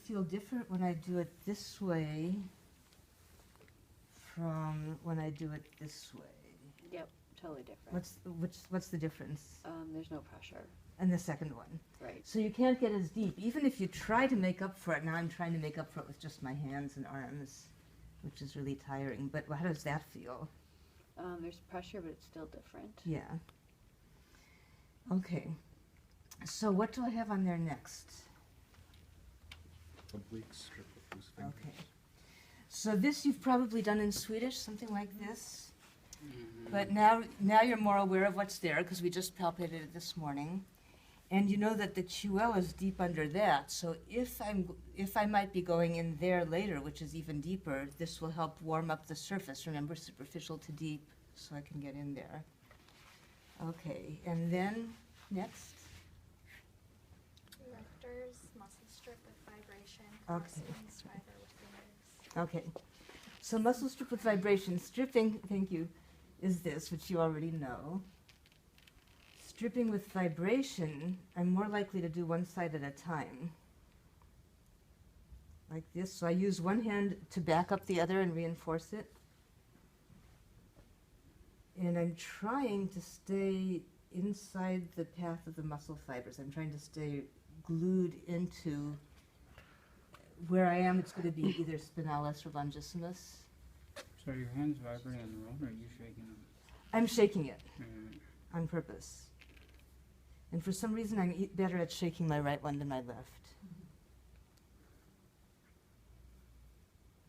feel different when I do it this way from when I do it this way. Yep, totally different. What's the difference? There's no pressure. And the second one. Right. So you can't get as deep. Even if you try to make up for it, now I'm trying to make up for it with just my hands and arms, which is really tiring. But how does that feel? There's pressure, but it's still different. Yeah. Okay. So what do I have on there next? Oblique strip of loose fingers. Okay. So this you've probably done in Swedish, something like this. But now you're more aware of what's there because we just palpated it this morning. And you know that the QL is deep under that. So if I might be going in there later, which is even deeper, this will help warm up the surface. Remember, superficial to deep, so I can get in there. Okay, and then next. Erectors, muscle strip with vibration, Okay. crossing fiber with fingers. Okay, so muscle strip with vibration. Stripping, thank you, is this, which you already know. Stripping with vibration, I'm more likely to do one side at a time. Like this. So I use one hand to back up the other and reinforce it. And I'm trying to stay inside the path of the muscle fibers. I'm trying to stay glued into where I am. It's going to be either spinalis or longissimus. So are your hands vibrating on their own, or are you shaking them? I'm shaking it Mm. on purpose. And for some reason, I'm better at shaking my right one than my left.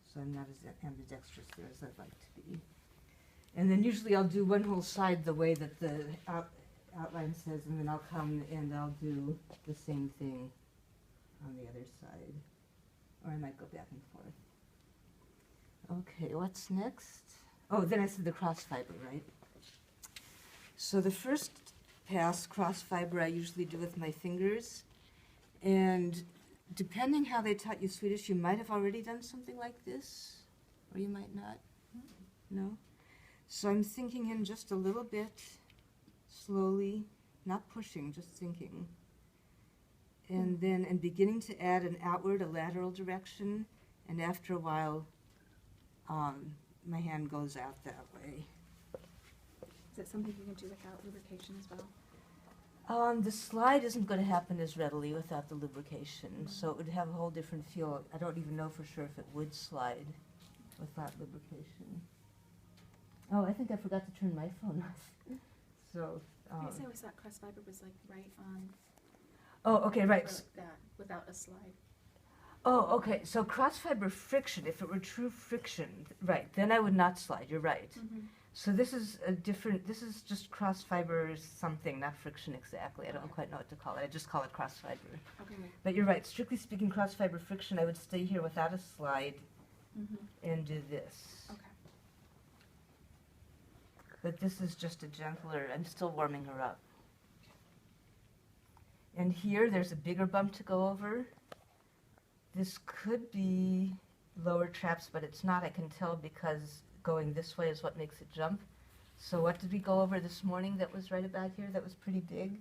So I'm not as ambidextrous there as I'd like to be. And then usually I'll do one whole side the way that the outline says, and then I'll come and I'll do the same thing on the other side. Or I might go back and forth. Okay, what's next? Oh, then I said the cross fiber, right? So the first pass, cross fiber, I usually do with my fingers. And depending how they taught you Swedish, you might have already done something like this, or you might not. No? So I'm thinking in just a little bit, slowly, not pushing, just thinking. And then beginning to add an outward, a lateral direction, and after a while, my hand goes out that way. Is it something you can do without lubrication as well? The slide isn't going to happen as readily without the lubrication, so it would have a whole different feel. I don't even know for sure if it would slide without lubrication. Oh, I think I forgot to turn my phone off. So. I guess I always thought cross fiber was like right on. Oh, okay, right. Like that, without a slide. Oh, okay. So cross fiber friction, if it were true friction, right, then I would not slide. You're right. Mm-hmm. So this is a different, this is just cross fiber something, not friction exactly. I don't quite know what to call it. I just call it cross fiber. Okay. But you're right. Strictly speaking, cross fiber friction, I would stay here without a slide Mm-hmm. and do this. Okay. But this is just a gentler, I'm still warming her up. And here, there's a bigger bump to go over. This could be lower traps, but it's not, I can tell, because going this way is what makes it jump. So what did we go over this morning that was right about here, that was pretty big?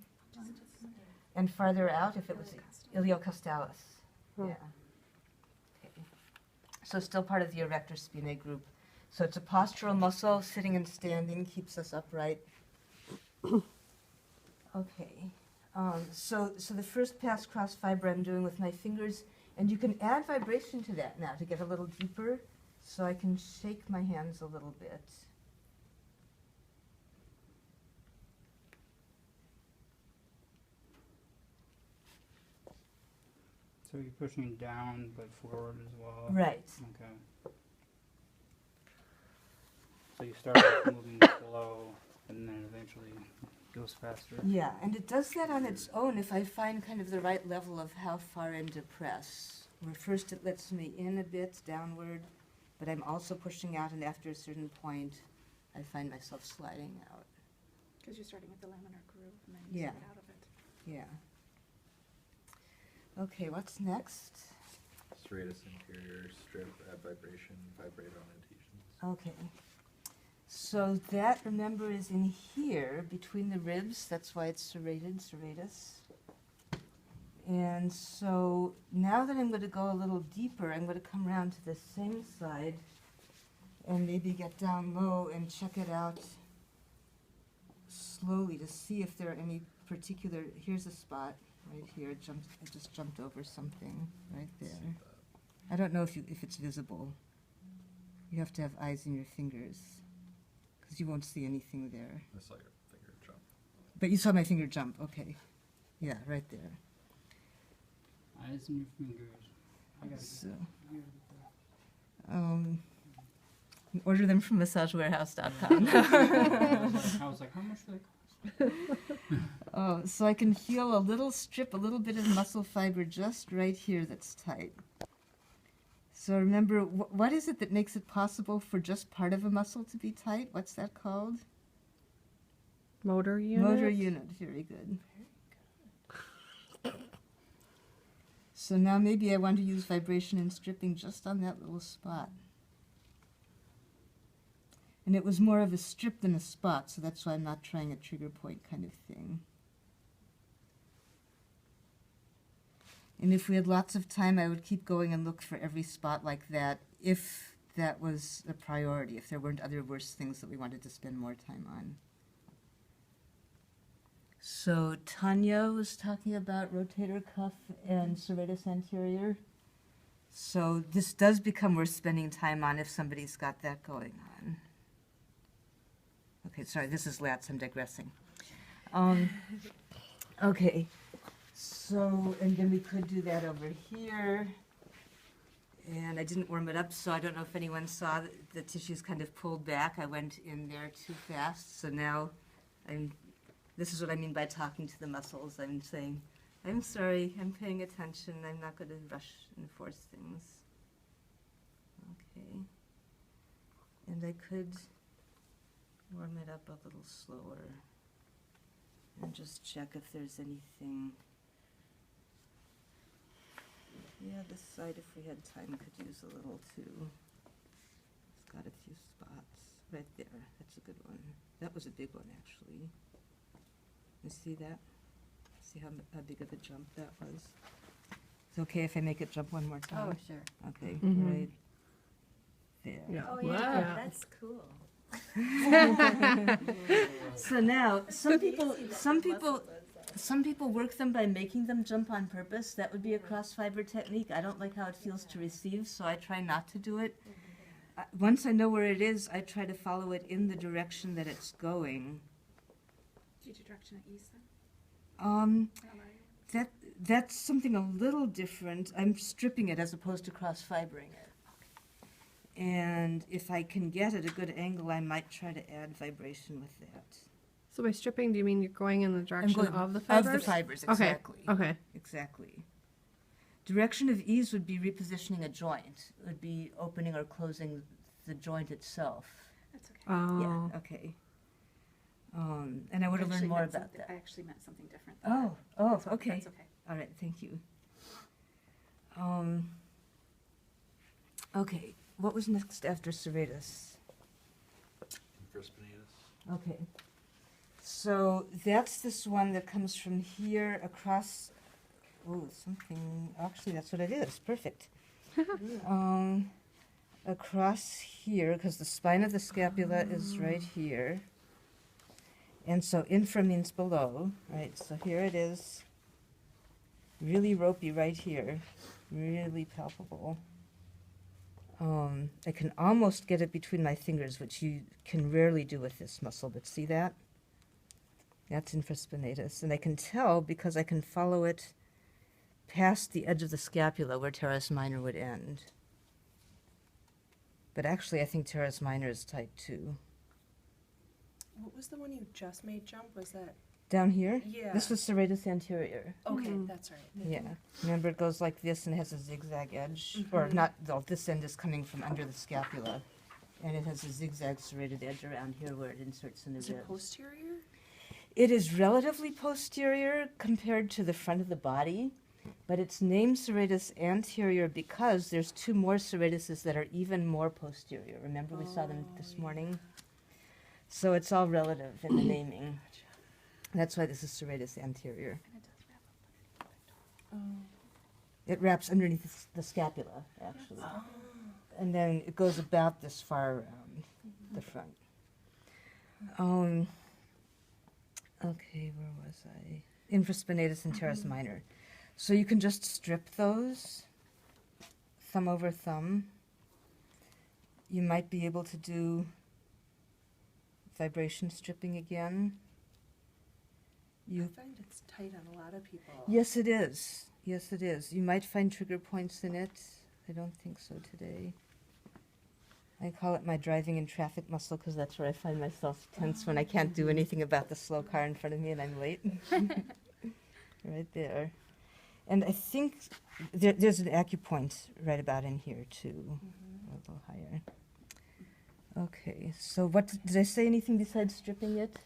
And farther out, if it was iliocostalis. Yeah. Okay. So still part of the erector spinae group. So it's a postural muscle, sitting and standing, keeps us upright. Okay. So the first pass cross fiber I'm doing with my fingers, and you can add vibration to that now to get a little deeper, so I can shake my hands a little bit. So you're pushing down but forward as well? Right. Okay. So you start with moving slow and then eventually goes faster? Yeah, and it does that on its own if I find kind of the right level of how far in to press. Where first it lets me in a bit, downward, but I'm also pushing out, and after a certain point, I find myself sliding out. Because you're starting with the laminar groove and then you Yeah. get out of it. Yeah. Okay, what's next? Serratus inferior strip at vibration, vibrate on adhesions. Okay. So that, remember, is in here between the ribs. That's why it's serrated, serratus. And so now that I'm going to go a little deeper, I'm going to come around to the same side and maybe get down low and check it out slowly to see if there are any particular, here's a spot right here, I just jumped over something right there. I don't know if it's visible. You have to have eyes in your fingers because you won't see anything there. I saw your finger jump. But you saw my finger jump, okay. Yeah, right there. Eyes and your fingers. I gotta So, get that. order them from massagewarehouse.com. I was like, how much do they cost? Oh, so I can feel a little strip, a little bit of muscle fiber just right here that's tight. So remember, what is it that makes it possible for just part of a muscle to be tight? What's that called? Motor unit. Motor unit, very good. So now maybe I want to use vibration and stripping just on that little spot. And it was more of a strip than a spot, so that's why I'm not trying a trigger point kind of thing. And if we had lots of time, I would keep going and look for every spot like that, if that was a priority, if there weren't other worse things that we wanted to spend more time on. So Tanya was talking about rotator cuff and serratus anterior. So this does become worth spending time on if somebody's got that going on. Okay, sorry, this is lats, I'm digressing. Okay, so, and then we could do that over here. And I didn't warm it up, so I don't know if anyone saw that the tissues kind of pulled back. I went in there too fast, so now this is what I mean by talking to the muscles. I'm saying, I'm sorry, I'm paying attention, I'm not going to rush and force things. Okay. And I could warm it up a little slower and just check if there's anything. Yeah, this side, if we had time, could use a little too. It's got a few spots right there. That's a good one. That was a big one, actually. You see that? See how big of a jump that was? It's okay if I make it jump one more time? Oh, sure. Okay, Mhm. right there. Yeah. Oh, Wow. yeah, that's cool. So now, some people work them by making them jump on purpose. That would be a cross fiber technique. I don't like how it feels to receive, so I try not to do it. Once I know where it is, I try to follow it in the direction that it's going. Do you do direction at ease then? That's something a little different. I'm stripping it as opposed to cross fibering it. And if I can get at a good angle, I might try to add vibration with that. So by stripping, do you mean you're going in the direction going of the fibers? Of the fibers, Okay. exactly. Okay. Exactly. Direction of ease would be repositioning a joint. It would be opening or closing the joint itself. That's okay. Oh. Yeah, okay. And I want to learn Actually more meant about something- that. I actually meant something different. than that. Oh, That's okay. That's okay. All right, thank you. Okay, what was next after serratus? Infraspinatus. Okay. So that's this one that comes from here across, actually that's what it is, perfect. Across here, because the spine of the scapula is right here. And so infra means below, right? So here it is, really ropey right here, really palpable. I can almost get it between my fingers, which you can rarely do with this muscle, but see that? That's infraspinatus. And I can tell because I can follow it past the edge of the scapula where teres minor would end. But actually, I think teres minor is tight too. What was the one you just made jump? Was that? Down here? Yeah. This was serratus anterior. Okay, Mm. that's right. Yeah. Remember, it goes like this and has a zigzag edge. Or not, though, this end is coming from under the scapula. And it has a zigzag serrated edge around here where it inserts in the Is it ribs. posterior? It is relatively posterior compared to the front of the body, but it's named serratus anterior because there's two more serratuses that are even more posterior. Remember we saw them this morning? So it's all relative in the naming. That's why this is serratus anterior. And it does wrap up. Oh. It wraps underneath the scapula, actually. And then it goes about this far around the front. Okay, where was I? Infraspinatus and teres minor. So you can just strip those, thumb over thumb. You might be able to do vibration stripping again. I find it's tight on a lot of people. Yes, it is. Yes, it is. You might find trigger points in it. I don't think so today. I call it my driving in traffic muscle because that's where I find myself tense when I can't do anything about the slow car in front of me and I'm late. Right there. And I think there's an acupoint right about in here too, a little higher. Okay, so what did I say anything besides stripping it?